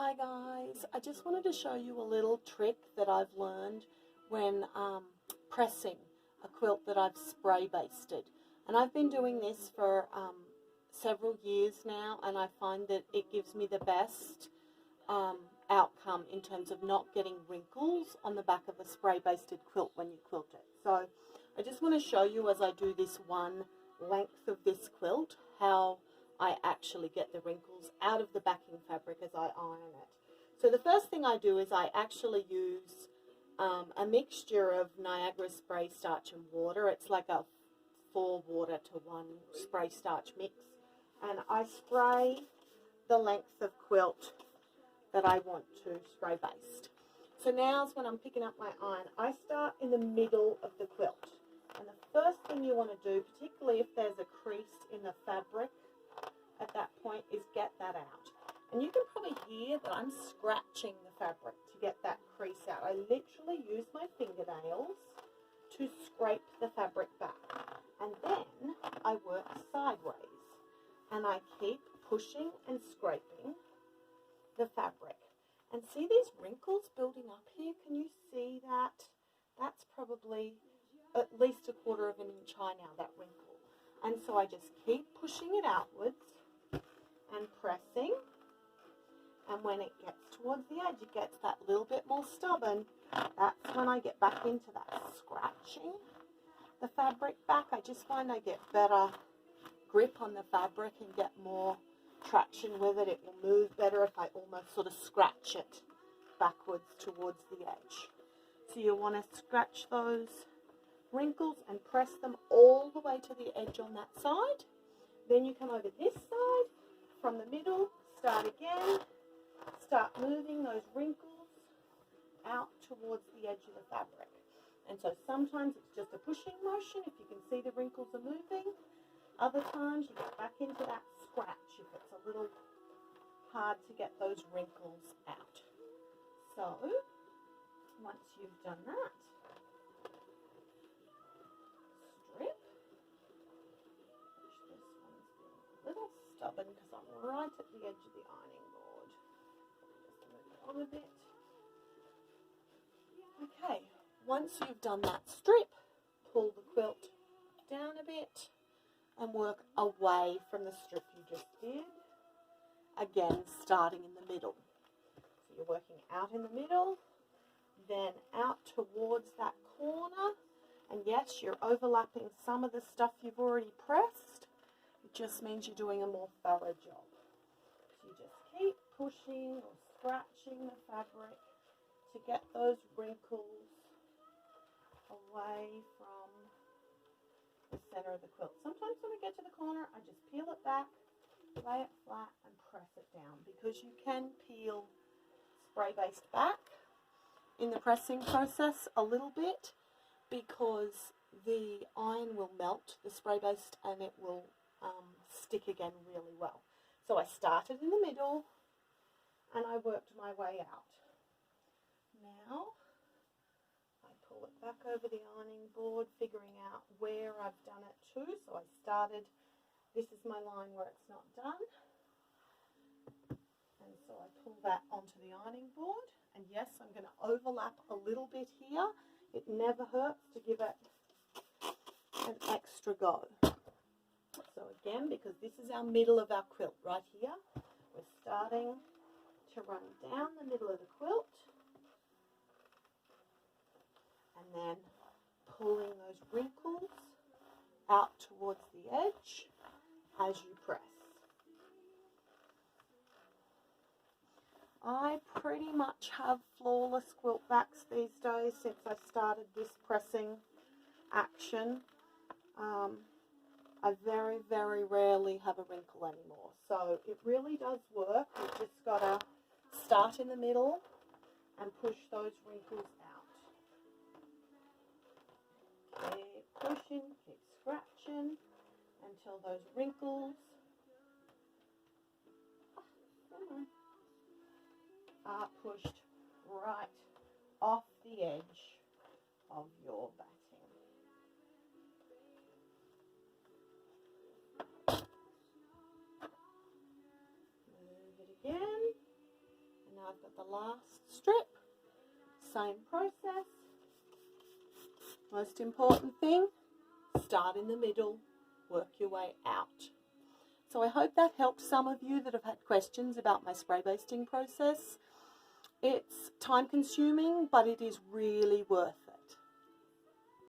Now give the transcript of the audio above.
Hi guys, I just wanted to show you a little trick that I've learned when pressing a quilt that I've spray basted. And I've been doing this for several years now, and I find that it gives me the best outcome in terms of not getting wrinkles on the back of a spray basted quilt when you quilt it. So I just want to show you, as I do this one length of this quilt, how I actually get the wrinkles out of the backing fabric as I iron it. So the first thing I do is I actually use a mixture of Niagara spray starch and water. It's like a 4 water to 1 spray starch mix, and I spray the length of quilt that I want to spray baste. So now's when I'm picking up my iron. I start in the middle of the quilt, and the first thing you want to do, particularly if there's a crease in the fabric at that point, is get that out. And you can probably hear that I'm scratching the fabric to get that crease out. I literally use my fingernails to scrape the fabric back, and then I work sideways, and I keep pushing and scraping the fabric. And see these wrinkles building up here? Can you see that? That's probably at least 1/4 of an inch high now, that wrinkle. And so I just keep pushing it outwards and pressing, and when it gets towards the edge, it gets that little bit more stubborn. That's when I get back into that scratching the fabric back. I just find I get better grip on the fabric and get more traction with it. It will move better if I almost sort of scratch it backwards towards the edge. So you want to scratch those wrinkles and press them all the way to the edge on that side. Then you come over this side from the middle, start again, start moving those wrinkles out towards the edge of the fabric. And so sometimes it's just a pushing motion if you can see the wrinkles are moving. Other times you get back into that scratch if it's a little hard to get those wrinkles out. So once you've done that, strip. This one's being a little stubborn because I'm right at the edge of the ironing board. Just move it on a bit. Okay, once you've done that strip, pull the quilt down a bit and work away from the strip you just did. Again, starting in the middle. So you're working out in the middle, then out towards that corner. And yes, you're overlapping some of the stuff you've already pressed. It just means you're doing a more thorough job. So you just keep pushing or scratching the fabric to get those wrinkles away from the center of the quilt. Sometimes when I get to the corner, I just peel it back, lay it flat, and press it down, because you can peel spray based back in the pressing process a little bit, because the iron will melt the spray based and it will stick again really well. So I started in the middle and I worked my way out. Now I pull it back over the ironing board, figuring out where I've done it to. So I started, this is my line where it's not done, and so I pull that onto the ironing board. And yes, I'm going to overlap a little bit here. It never hurts to give it an extra go. So again, because this is our middle of our quilt right here, we're starting to run down the middle of the quilt and then pulling those wrinkles out towards the edge as you press. I pretty much have flawless quilt backs these days since I started this pressing action. I very, very rarely have a wrinkle anymore. So it really does work. You've just got to start in the middle and push those wrinkles out. Keep pushing, keep scratching until those wrinkles are pushed right off the edge of your batting. Move it again, and I've got the last strip. Same process. Most important thing, start in the middle, work your way out. So I hope that helped some of you that have had questions about my spray basting process. It's time consuming, but it is really worth